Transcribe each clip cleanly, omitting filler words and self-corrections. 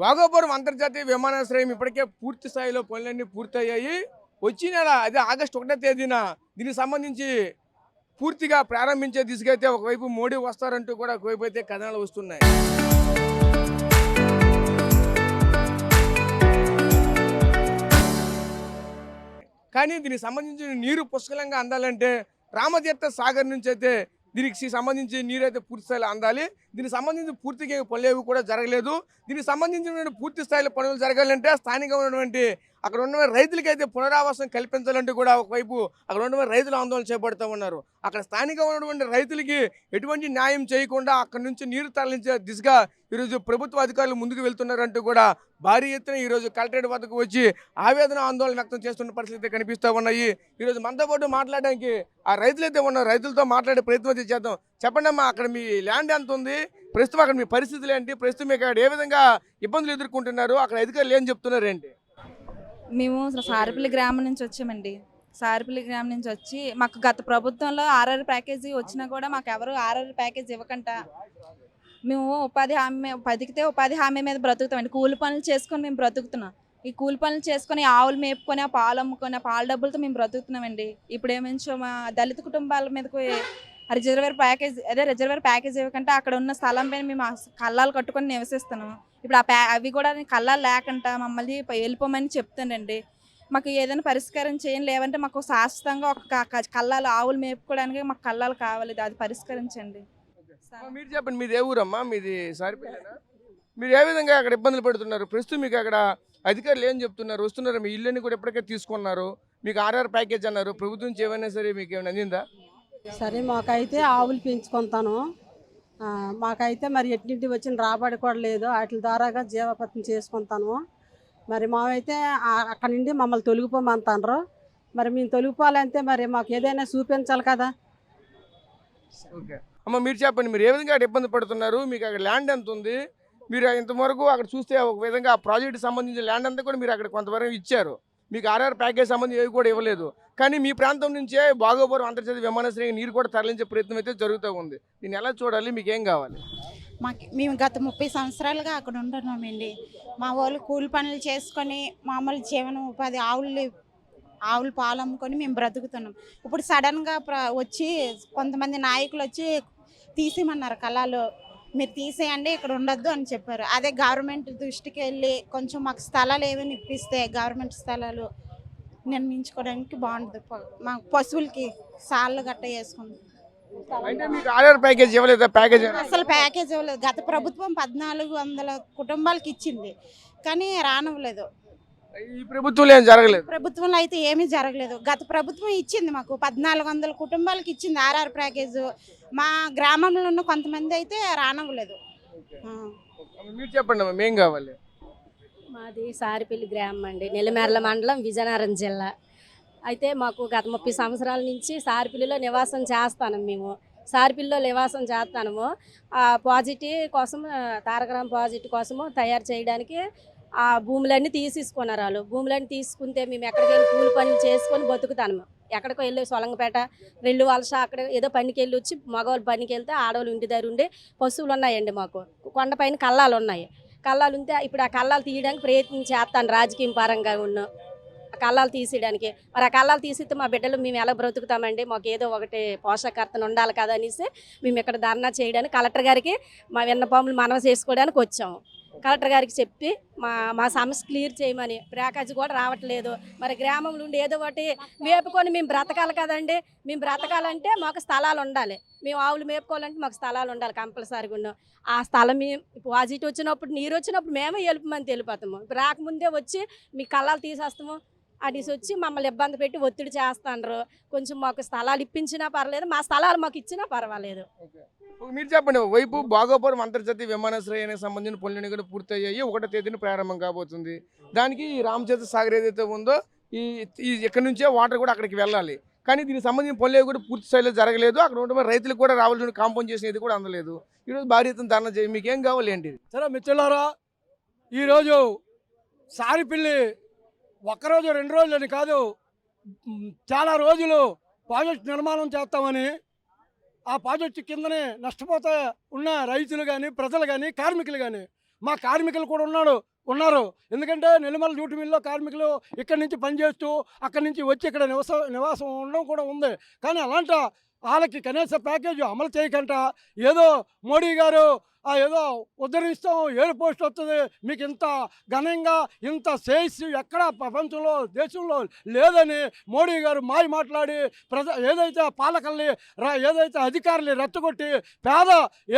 భోగాపురం అంతర్జాతీయ విమానాశ్రయం ఇప్పటికే పూర్తి స్థాయిలో పనులన్నీ పూర్తయ్యాయి. వచ్చే నెల అదే ఆగస్టు 1వ తేదీన దీనికి సంబంధించి పూర్తిగా ప్రారంభించే దిశగా అయితే ఒకవైపు మోడీ వస్తారంటూ కూడా ఒకవైపు అయితే కథనాలు వస్తున్నాయి. కానీ దీనికి సంబంధించిన నీరు పుష్కలంగా అందాలంటే రామతీర్థ సాగర్ నుంచి అయితే దీనికి సంబంధించి నీరైతే పూర్తి స్థాయిలో అందాలి. దీనికి సంబంధించి పూర్తిగా పనులు కూడా జరగలేదు. దీనికి సంబంధించిన పూర్తి స్థాయిలో పనులు జరగాలంటే స్థానికంగా ఉన్నటువంటి అక్కడ ఉన్న రైతులకైతే పునరావాసం కల్పించాలంటూ కూడా ఒకవైపు అక్కడ ఉన్న రైతులు ఆందోళన చేపడుతూ ఉన్నారు. అక్కడ స్థానికంగా ఉన్నటువంటి రైతులకి ఎటువంటి న్యాయం చేయకుండా అక్కడ నుంచి నీరు తరలించే దిశగా ఈరోజు ప్రభుత్వ అధికారులు ముందుకు వెళ్తున్నారంటూ కూడా భారీ ఎత్తున ఈరోజు కలెక్టరేట్ వద్దకు వచ్చి ఆవేదన ఆందోళన వ్యక్తం చేస్తున్న పరిస్థితి కనిపిస్తూ ఉన్నాయి. ఈరోజు మనతో పాటు మాట్లాడడానికి ఆ రైతులైతే ఉన్నారు. రైతులతో మాట్లాడే ప్రయత్నం అయితే చేద్దాం. చెప్పండి అమ్మా, అక్కడ మీ ల్యాండ్ ఎంత ఉంది, ప్రస్తుతం అక్కడ మీ పరిస్థితులు ఏంటి, ప్రస్తుతం మీకు అక్కడ ఏ విధంగా ఇబ్బందులు ఎదుర్కొంటున్నారు, అక్కడ అధికారులు ఏం చెప్తున్నారు ఏంటి? మేము సారిపల్లి గ్రామం నుంచి వచ్చామండి. సారిపల్లి గ్రామం నుంచి వచ్చి మాకు గత ప్రభుత్వంలో ఆర్ఆర్ ప్యాకేజీ వచ్చినా కూడా మాకు ఎవరు ఆర్ఆర్ ప్యాకేజ్ ఇవ్వకుండా మేము ఉపాధి హామీ బతికితే ఉపాధి హామీ మీద బ్రతుకుతామండి. కూలి పనులు చేసుకొని మేము బ్రతుకుతున్నాం. ఈ కూలి పనులు చేసుకొని ఆవులు మేపుకొని ఆ పాలు అమ్ముకొని ఆ పాల డబ్బులతో మేము బ్రతుకుతున్నామండి. ఇప్పుడు ఏమించో మా దళిత కుటుంబాల మీదకి రిజర్వేర్ ప్యాకేజ్ ఇవ్వకుండా అక్కడ ఉన్న స్థలం పైన మేము కళ్ళాలు కట్టుకొని నివసిస్తున్నాం. ఇప్పుడు అవి కూడా కళ్ళాలు లేకుండా మమ్మల్ని వెళ్ళిపోమని చెప్తానండి. మాకు ఏదైనా పరిష్కారం చేయండి, లేవంటే మాకు శాశ్వతంగా ఒక కళ్ళాలు ఆవులు మేపుకోవడానికి మాకు కళ్ళాలు కావాలి, అది పరిష్కరించండి. మీరు చెప్పండి, మీది ఏ ఊరమ్మా? మీది సారిపల్లినా? మీరు ఏ విధంగా అక్కడ ఇబ్బందులు పడుతున్నారు? ప్రస్తుతం మీకు అక్కడ అధికారులు ఏం చెప్తున్నారు? వస్తున్నారు, మీ ఇల్లుని కూడా ఎప్పటికే తీసుకున్నారు, మీకు ఆర్ఆర్ ప్యాకేజ్ అన్నారు, ప్రభుత్వం నుంచి ఏమైనా సరే మీకు ఏమైనా అందిందా? సరే, మాకైతే ఆవులు పెంచుకుంటాను. మాకైతే మరి ఎట్టింటి వచ్చిన రాబడి కూడా లేదు. వాటి ద్వారాగా జీవపత్యం చేసుకుంటాను. మరి మావైతే అక్కడ నుండి మమ్మల్ని తొలగిపోమంటారు. మరి మేము తొలగిపోవాలంటే మరి మాకు ఏదైనా చూపించాలి కదా. ఓకే అమ్మ, మీరు చెప్పండి, మీరు ఏ విధంగా అక్కడ ఇబ్బంది పడుతున్నారు, మీకు అక్కడ ల్యాండ్ ఎంత ఉంది? మీరు ఇంతవరకు అక్కడ చూస్తే ఒక విధంగా ఆ ప్రాజెక్ట్ సంబంధించిన ల్యాండ్ అంతా కూడా మీరు అక్కడ కొంతవరకు ఇచ్చారు, మీకు ఆర్ఆర్ ప్యాకేజ్ సంబంధించి ఏవి కూడా ఇవ్వలేదు. కానీ మీ ప్రాంతం నుంచే భోగాపురం అంతర్జాతీయ విమానాశ్రయం నీరు కూడా తరలించే ప్రయత్నం అయితే జరుగుతూ ఉంది. దీన్ని ఎలా చూడాలి, మీకు ఏం కావాలి? మేము గత 30 సంవత్సరాలుగా అక్కడ ఉంటున్నామండి. మా వాళ్ళు కూలి పనులు చేసుకొని మామూలు జీవన ఉపాధి ఆవులు పాలు అమ్ముకొని మేము బ్రతుకుతున్నాం. ఇప్పుడు సడన్గా వచ్చి కొంతమంది నాయకులు వచ్చి తీసేయమన్నారు కళాలు. మీరు తీసేయండి, ఇక్కడ ఉండొద్దు అని చెప్పారు. అదే గవర్నమెంట్ దృష్టికి వెళ్ళి కొంచెం మాకు స్థలాలు ఏమైనా ఇప్పిస్తే గవర్నమెంట్ స్థలాలు నిర్మించుకోవడానికి బాగుంటుంది. మాకు పశువులకి సాళ్ళు గట్ట వేసుకుంటాం. అసలు ప్యాకేజ్ ఇవ్వలేదు. గత ప్రభుత్వం 1400 కుటుంబాలకి ఇచ్చింది, కానీ రానివ్వలేదు. ఈ ప్రభుత్వంలో ఏం జరగలేదు. ప్రభుత్వంలో అయితే ఏమీ జరగలేదు. గత ప్రభుత్వం ఇచ్చింది, మాకు 1400 కుటుంబాలకి ఇచ్చింది ఆర్ఆర్ ప్యాకేజ్. మా గ్రామంలో ఉన్న కొంతమంది అయితే రానివ్వలేదు. మీరు చెప్పండి అమ్మా, ఏం కావాలి? మాది సారిపల్లి గ్రామం అండి, నెల్లిమర్ల మండలం, విజయనగరం జిల్లా. అయితే మాకు గత 30 సంవత్సరాల నుంచి సారిపల్లిలో నివాసం చేస్తాను. మేము సారిపల్లిలో నివాసం చేస్తాము. ఆ ప్రాజెక్టు కోసం, తారకరామ ప్రాజెక్టు కోసము తయారు చేయడానికి ఆ భూములన్నీ తీసేసుకున్నారు వాళ్ళు. భూములన్నీ తీసుకుంటే మేము ఎక్కడికి వెళ్ళి కూలి పనులు చేసుకొని బతుకుతాము. ఎక్కడికో వెళ్ళి సొలంగపేట, రెల్లు వలస, అక్కడ ఏదో పనికి వెళ్ళి వచ్చి మగవాళ్ళు పనికి వెళ్తే ఆడవాళ్ళు ఇంటి దగ్గర ఉండే పశువులు ఉన్నాయండి. మాకు కొండపైన కళ్ళాలు ఉన్నాయి. కళ్ళాలు ఉంటే ఇప్పుడు ఆ కళ్ళాలు తీయడానికి ప్రయత్నం చేస్తాను. రాజకీయం పరంగా ఉన్న కళ్ళాలు తీసేయడానికి. మరి ఆ కళ్ళాలు తీసిస్తే మా బిడ్డలు మేము ఎలా బ్రతుకుతామండి? మాకు ఏదో ఒకటి పోషకర్తను ఉండాలి కదా అనేసి మేము ఇక్కడ ధర్నా చేయడానికి కలెక్టర్ గారికి మా విన్నపాములు మనవి చేసుకోవడానికి వచ్చాము. కలెక్టర్ గారికి చెప్పి మా సమస్య క్లియర్ చేయమని. ప్యాకేజీ కూడా రావట్లేదు. మరి గ్రామంలో ఉండి ఏదో ఒకటి మేపుకొని మేము బ్రతకాలి కదండి. మేము బ్రతకాలంటే మాకు స్థలాలు ఉండాలి. మేము ఆవులు మేపుకోవాలంటే మాకు స్థలాలు ఉండాలి కంపల్సరీగా ఉన్నాం. ఆ స్థలం మేము పాజిటివ్ వచ్చినప్పుడు, నీరు వచ్చినప్పుడు మేమే వెళ్ళిపోమని తెలిపోతాము. ఇప్పుడు రాకముందే వచ్చి మీ కళ్ళాలు తీసేస్తాము అడిసి వచ్చి మమ్మల్ని ఇబ్బంది పెట్టి ఒత్తిడి చేస్తున్నారు. కొంచెం మాకు స్థలాలు ఇప్పించినా పర్లేదు, మా స్థలాలు మాకు ఇచ్చినా పర్వాలేదు. మీరు చెప్పండి, వైపు భోగాపురం అంతర్జాతీయ విమానాశ్రయానికి సంబంధించిన పనులన్నీ కూడా పూర్తయ్యాయి. 1వ తేదీన ప్రారంభం కాబోతుంది. దానికి రామతీర్థ సాగర్ ఏదైతే ఉందో ఈ ఇక్కడ నుంచే వాటర్ కూడా అక్కడికి వెళ్ళాలి. కానీ దీనికి సంబంధించిన పనులు కూడా పూర్తి స్థాయిలో జరగలేదు. అక్కడ ఉన్న రైతులకు కూడా రావాల్సిన కాంపౌండ్ చేసేది కూడా అందలేదు. ఈరోజు భారీ ఎత్తున ధర్నా చేయి, మీకు ఏం కావాలి ఏంటి? సరే మిత్రులారా, ఈరోజు సారిపల్లి ఒక్కరోజు 2 రోజులని కాదు, చాలా రోజులు ప్రాజెక్ట్ నిర్మాణం చేస్తామని ఆ ప్రాజెక్టు కిందనే నష్టపోతా ఉన్న రైతులు కానీ, ప్రజలు కానీ, కార్మికులు కానీ మా కార్మికులు కూడా ఉన్నారు. ఎందుకంటే నెల్లిమల జూటు మిల్లో కార్మికులు ఇక్కడి నుంచి పనిచేస్తూ అక్కడి నుంచి వచ్చి ఇక్కడ నివాసం ఉండడం కూడా ఉంది. కానీ అలాంటి వాళ్ళకి కనీస ప్యాకేజీ అమలు చేయకుండా ఏదో మోడీ గారు ఏదో ఉద్ధరిస్తాం, ఏడు పోస్ట్ వస్తుంది, మీకు ఇంత ఘనంగా ఇంత శ్రేయస్సు ఎక్కడా ప్రపంచంలో దేశంలో లేదని మోడీ గారు మాట్లాడి ఏదైతే పాలకుల్ని ఏదైతే అధికారుల్ని రెచ్చగొట్టి పేద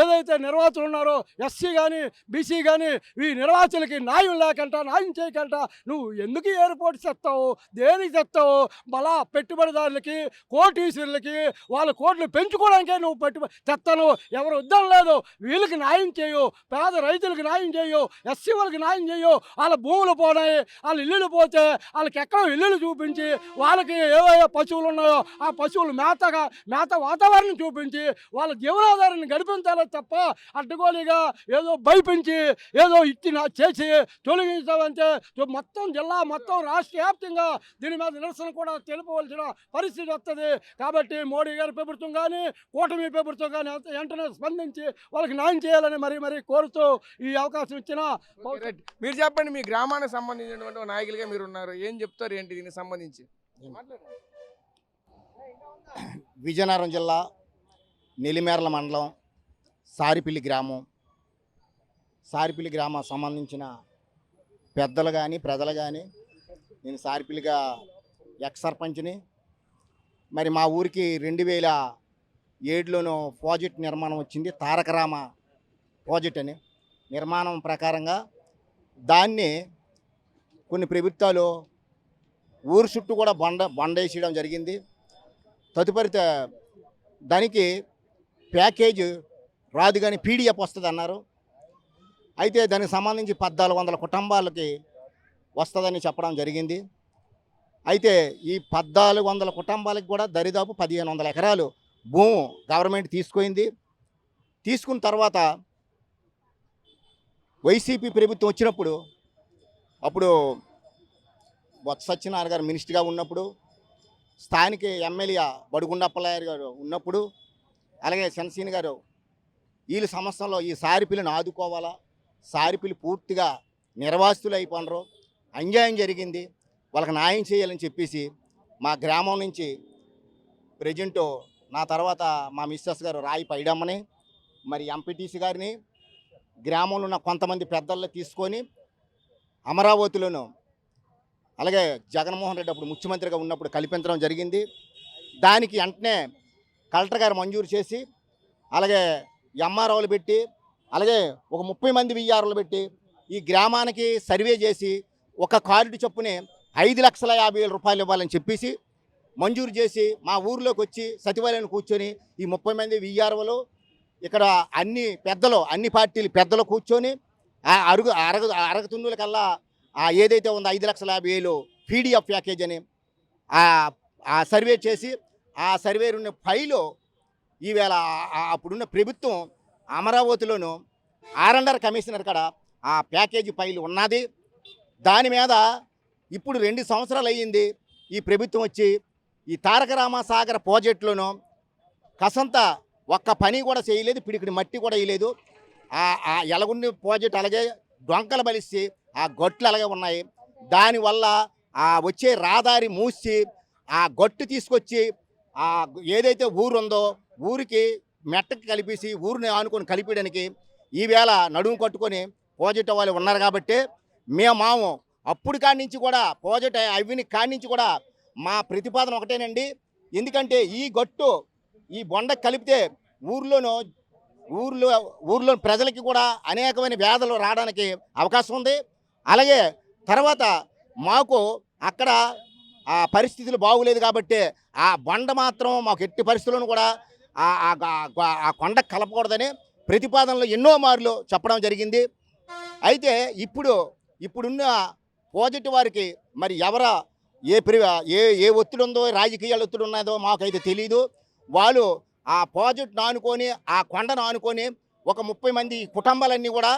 ఏదైతే నిర్వాహకులు ఉన్నారో ఎస్సీ కానీ బీసీ కానీ ఈ నిర్వాహకులకి న్యాయం చేయకుండా నువ్వు ఎందుకు ఎయిర్పోర్ట్ తెస్తావు, దేనికి తెస్తావు? బలా పెట్టుబడిదారులకి కోటీశ్వరులకి వాళ్ళ కోట్లు పెంచుకోవడానికే నువ్వు తెస్తాను. ఎవరు వద్దని లేదు. వీళ్ళకి న్యాయం చేయు, పేద రైతులకు న్యాయం చేయు, ఎస్సీ వాళ్ళకి న్యాయం చేయు. వాళ్ళ భూములు పోనాయి, వాళ్ళ ఇల్లులు పోతే వాళ్ళకి ఎక్కడో ఇల్లులు చూపించి వాళ్ళకి ఏవో పశువులు ఉన్నాయో ఆ పశువులు మేత వాతావరణం చూపించి వాళ్ళ జీవనాధారాన్ని గడిపించాలి తప్ప అడ్డగోలుగా ఏదో భయపించి ఏదో చేసి తొలగించాలంటే మొత్తం జిల్లా మొత్తం రాష్ట్ర వ్యాప్తంగా దీని మీద నిరసన కూడా తెలుపవలసిన పరిస్థితి వస్తుంది. కాబట్టి మోడీ గారి ప్రభుత్వం కానీ కూటమి ప్రభుత్వం కానీ వెంటనే స్పందించి వాళ్ళకి న్యాయం చేయాలని మరీ కోరుతూ ఈ అవకాశం ఇచ్చిన మీరు చెప్పండి, మీ గ్రామానికి సంబంధించినటువంటి నాయకులుగా మీరు ఉన్నారు, ఏం చెప్తారు ఏంటి దీనికి సంబంధించి? విజయనగరం జిల్లా నెల్లిమేర్ల మండలం సారిపల్లి గ్రామం సంబంధించిన పెద్దలు కానీ ప్రజలు కానీ, నేను సారిపల్లిగా ఎక్స్ సర్పంచ్ని. మరి మా ఊరికి 2007లోనూ ప్రాజెక్ట్ నిర్మాణం వచ్చింది, తారకరామ ప్రాజెక్ట్ అని. నిర్మాణం ప్రకారంగా దాన్ని కొన్ని ప్రభుత్వాలు ఊరు చుట్టూ కూడా బండేసేయడం జరిగింది. తదుపరి దానికి ప్యాకేజ్ రాదు కానీ పీడిఎఫ్ వస్తుంది అన్నారు. అయితే దానికి సంబంధించి 1400 కుటుంబాలకి వస్తుందని చెప్పడం జరిగింది. అయితే ఈ 1400 కుటుంబాలకు కూడా దరిదాపు 1500 ఎకరాలు భూము గవర్నమెంట్ తీసుకున్న తర్వాత వైసీపీ ప్రభుత్వం వచ్చినప్పుడు, అప్పుడు బొత్స సత్యనారాయణ గారు మినిస్టర్గా ఉన్నప్పుడు, స్థానిక ఎమ్మెల్యే బడుగుండప్పలయ్య గారు ఉన్నప్పుడు, అలాగే చంద్రశేఖర్ గారు వీళ్ళ సంవత్సరంలో ఈ సారిపిల్లిని ఆదుకోవాలా, సారిపిల్లి పూర్తిగా నిర్వాసితులు అయిపోయినారు, అన్యాయం జరిగింది, వాళ్ళకి న్యాయం చేయాలని చెప్పేసి మా గ్రామం నుంచి ప్రెజెంటు నా తర్వాత మా మిస్సెస్ గారు రాయి పైడమ్మని, మరి ఎంపీటీసీ గారిని, గ్రామంలో ఉన్న కొంతమంది పెద్దల్లో తీసుకొని అమరావతిలోను, అలాగే జగన్మోహన్ రెడ్డి అప్పుడు ముఖ్యమంత్రిగా ఉన్నప్పుడు కల్పించడం జరిగింది. దానికి వెంటనే కలెక్టర్ గారు మంజూరు చేసి, అలాగే ఎంఆర్ఓలు పెట్టి, అలాగే ఒక 30 మంది విఆర్ఓలు పెట్టి ఈ గ్రామానికి సర్వే చేసి ఒక కారిడార్ చొప్పునే 5,50,000 రూపాయలు ఇవ్వాలని చెప్పేసి మంజూరు చేసి మా ఊర్లోకి వచ్చి సచివాలయాన్ని కూర్చొని ఈ 30 మంది విఆర్ఓలు ఇక్కడ అన్ని పార్టీలు పెద్దలు కూర్చొని అరగతుండుల కల్లా ఏదైతే ఉందో 5,50,000 పీడిఎఫ్ ప్యాకేజ్ అని ఆ సర్వే చేసి ఆ సర్వే ఉన్న ఫైలు ఈవేళ అప్పుడున్న ప్రభుత్వం అమరావతిలోను ఆర్ఎండ్ఆర్ కమిషనర్ కాడ ఆ ప్యాకేజీ ఫైలు ఉన్నది. దాని మీద ఇప్పుడు 2 సంవత్సరాలు అయ్యింది ఈ ప్రభుత్వం వచ్చి. ఈ తారక రామసాగర్ ప్రాజెక్టులోనూ కసంత ఒక్క పని కూడా చేయలేదు, పిడికిడి మట్టి కూడా వేయలేదు. ఆ ఎలగుండి ప్రాజెక్ట్ అలాగే డొంకలు బలిసి ఆ గొట్లు అలాగే ఉన్నాయి. దానివల్ల ఆ వచ్చే రహదారి మూసి ఆ గొట్టు తీసుకొచ్చి ఏదైతే ఊరుందో ఊరికి మెట్టకి కలిపేసి ఊరిని ఆనుకొని కలిపేయడానికి ఈవేళ నడుము కట్టుకొని ప్రాజెక్ట్ వాళ్ళు ఉన్నారు. కాబట్టి మేము అప్పుడు కాడి నుంచి కూడా ప్రాజెక్ట్ అవిని కాడి నుంచి కూడా మా ప్రతిపాదన ఒకటేనండి. ఎందుకంటే ఈ గట్టు ఈ బొండ కలిపితే ఊర్లో ప్రజలకి కూడా అనేకమైన వ్యాధులు రావడానికి అవకాశం ఉంది. అలాగే తర్వాత మాకు అక్కడ ఆ పరిస్థితులు బాగులేదు కాబట్టి ఆ బండ మాత్రం మాకు ఎట్టి పరిస్థితులను కూడా ఆ కొండ కలపకూడదని ప్రతిపాదనలో ఎన్నో మార్లు చెప్పడం జరిగింది. అయితే ఇప్పుడున్న ప్రాజెక్టు వారికి మరి ఏ ఒత్తిడి ఉందో, రాజకీయాల ఒత్తిడి ఉన్నదో మాకైతే తెలీదు. వాళ్ళు ఆ ప్రాజెక్టును ఆనుకొని ఆ కొండను ఆనుకొని ఒక 30 మంది కుటుంబాలన్నీ కూడా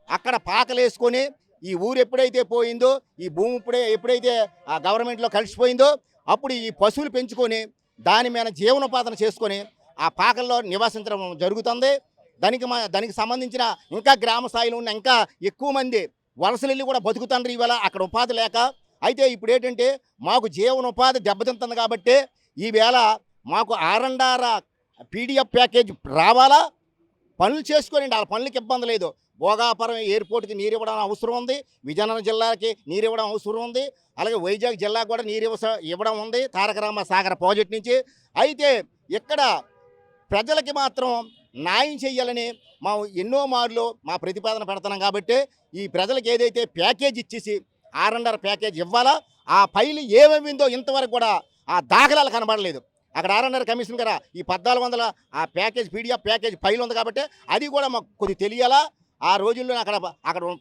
అక్కడ పాకలేసుకొని ఈ ఊరు ఎప్పుడైతే పోయిందో, ఈ భూమి ఎప్పుడైతే ఆ గవర్నమెంట్లో కలిసిపోయిందో అప్పుడు ఈ పశువులు పెంచుకొని దాని మీద జీవనోపాధన చేసుకొని ఆ పాకల్లో నివసించడం జరుగుతుంది. దానికి సంబంధించిన ఇంకా గ్రామ స్థాయిలో ఉన్న ఇంకా ఎక్కువ మంది వలసలు వెళ్ళి కూడా బతుకుతండ్రు ఈవేళ అక్కడ ఉపాధి లేక. అయితే ఇప్పుడు ఏంటంటే మాకు జీవనోపాధి దెబ్బతింటుంది కాబట్టి ఈవేళ మాకు ఆర్&ఆర్ పీడిఎఫ్ ప్యాకేజ్ రావాలా, పనులు చేసుకోనండి. వాళ్ళ పనులకి ఇబ్బంది లేదు. భోగాపురం ఎయిర్పోర్ట్కి నీరు ఇవ్వడం అవసరం ఉంది, విజయనగరం జిల్లాకి నీరు ఇవ్వడం అవసరం ఉంది, అలాగే వైజాగ్ జిల్లాకు కూడా నీరు ఇవ్వడం ఉంది తారక రామ సాగర్ ప్రాజెక్ట్ నుంచి. అయితే ఇక్కడ ప్రజలకి మాత్రం న్యాయం చేయాలని మా ఎన్నో మార్లు మా ప్రతిపాదన పెడుతున్నాం. కాబట్టి ఈ ప్రజలకు ఏదైతే ప్యాకేజ్ ఇచ్చేసి ఆర్&ఆర్ ప్యాకేజ్ ఇవ్వాలా, ఆ ఫైలు ఏమేమిందో ఇంతవరకు కూడా ఆ దాఖలాలు కనబడలేదు. అక్కడ ఆర్&ఆర్ కమిషన్ గారు ఈ 1400 ఆ ప్యాకేజ్ పీడిఎఫ్ ప్యాకేజ్ ఫైల్ ఉంది కాబట్టి అది కూడా మాకు కొద్ది తెలియాలా. ఆ రోజుల్లో అక్కడ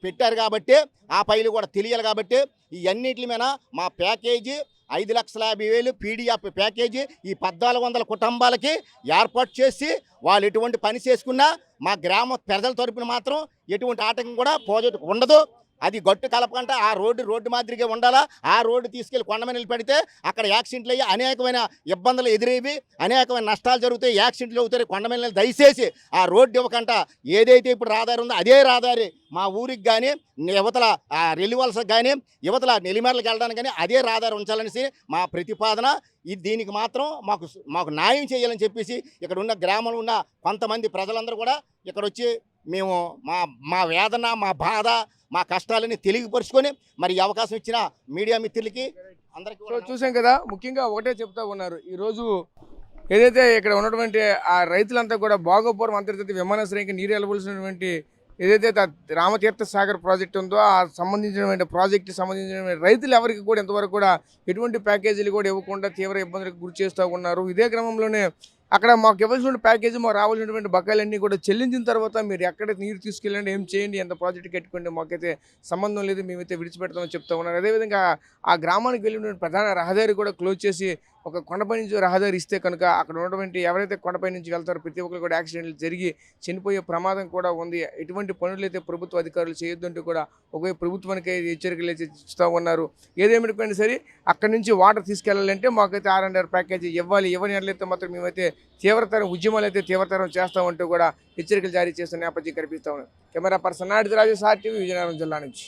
పెట్టారు కాబట్టి ఆ ఫైలు కూడా తెలియాలి. కాబట్టి ఈ అన్నిటి మీద మా ప్యాకేజీ 5,50,000 పీడిఎఫ్ ప్యాకేజీ ఈ 1,400 కుటుంబాలకి ఏర్పాటు చేసి వాళ్ళు ఎటువంటి పని చేసుకున్నా మా గ్రామ ప్రజల తరపున మాత్రం ఎటువంటి ఆటంకం కూడా ప్రాజెక్టు ఉండదు. అది గట్టు కలపకంటే ఆ రోడ్డు మాదిరిగా ఉండాలా. ఆ రోడ్డు తీసుకెళ్లి కొండమీద పెడితే అక్కడ యాక్సిడెంట్లు అయ్యి అనేకమైన ఇబ్బందులు ఎదురేవి, అనేకమైన నష్టాలు జరుగుతాయి, యాక్సిడెంట్లు అవుతాయి. కొండమీద దయచేసి ఆ రోడ్డు ఇవ్వకంట ఏదైతే ఇప్పుడు రహదారి ఉందో అదే రహదారి మా ఊరికి కానీ యువతల రెల్లివలసకు కానీ యువతల నెల్లిమర్లకు వెళ్ళడానికి కానీ అదే రహదారి ఉంచాలనేసి మా ప్రతిపాదన. దీనికి మాత్రం మాకు న్యాయం చేయాలని చెప్పేసి ఇక్కడ ఉన్న గ్రామంలో ఉన్న కొంతమంది ప్రజలందరూ కూడా ఇక్కడ వచ్చి మేము మా వేదన, మా బాధ, మా కష్టాలని తెలియపరుచుకొని మరి ఈ అవకాశం ఇచ్చిన మీడియా మిత్రులకి అందరికీ చూసాం కదా. ముఖ్యంగా ఒకటే చెప్తా ఉన్నారు, ఈరోజు ఏదైతే ఇక్కడ ఉన్నటువంటి ఆ రైతులంతా కూడా భోగాపురం అంతర్గత విమానాశ్రయానికి నీరు వెళ్ళవలసినటువంటి ఏదైతే రామతీర్థ సాగర్ ప్రాజెక్ట్ ఉందో ఆ సంబంధించినటువంటి ప్రాజెక్టు సంబంధించినటువంటి రైతులు ఎవరికి కూడా ఇంతవరకు కూడా ఎటువంటి ప్యాకేజీలు కూడా ఇవ్వకుండా తీవ్ర ఇబ్బందులకు గురి చేస్తూ ఉన్నారు. ఇదే క్రమంలోనే అక్కడ మాకు ఇవ్వాల్సిన ప్యాకేజీ, మాకు రావాల్సినటువంటి బకాయిలన్నీ కూడా చెల్లించిన తర్వాత మీరు ఎక్కడ నీరు తీసుకెళ్ళండి, ఏం చేయండి, ఎంత ప్రాజెక్టు కట్టుకోండి, మాకైతే సంబంధం లేదు, మేమైతే విడిచిపెడతామని చెప్తా ఉన్నారు. అదేవిధంగా ఆ గ్రామానికి వెళ్ళినటువంటి ప్రధాన రహదారి కూడా క్లోజ్ చేసి ఒక కొండపై నుంచి రహదారి ఇస్తే కనుక అక్కడ ఉన్నటువంటి ఎవరైతే కొండపై నుంచి వెళ్తారో ప్రతి ఒక్కరు కూడా యాక్సిడెంట్లు జరిగి చనిపోయే ప్రమాదం కూడా ఉంది. ఎటువంటి పనులు అయితే ప్రభుత్వ అధికారులు చేయొద్దంటూ కూడా ఒకవైపు ప్రభుత్వానికి హెచ్చరికలు అయితే ఇస్తూ ఉన్నారు. ఏదేమిటికైనా సరే అక్కడి నుంచి వాటర్ తీసుకెళ్లాలంటే మాకైతే ఆర్&ఆర్ ప్యాకేజీ ఇవ్వని అట్లయితే మాత్రం మేమైతే తీవ్రతరం ఉద్యమాలు అయితే తీవ్రతరం చేస్తామంటూ కూడా హెచ్చరికలు జారీ చేస్తున్న నేపథ్యం కనిపిస్తా ఉన్నాయి. కెమెరా పర్సన్ నాయుడు రాజు, సార్ టీవీ, విజయనగరం జిల్లా నుంచి.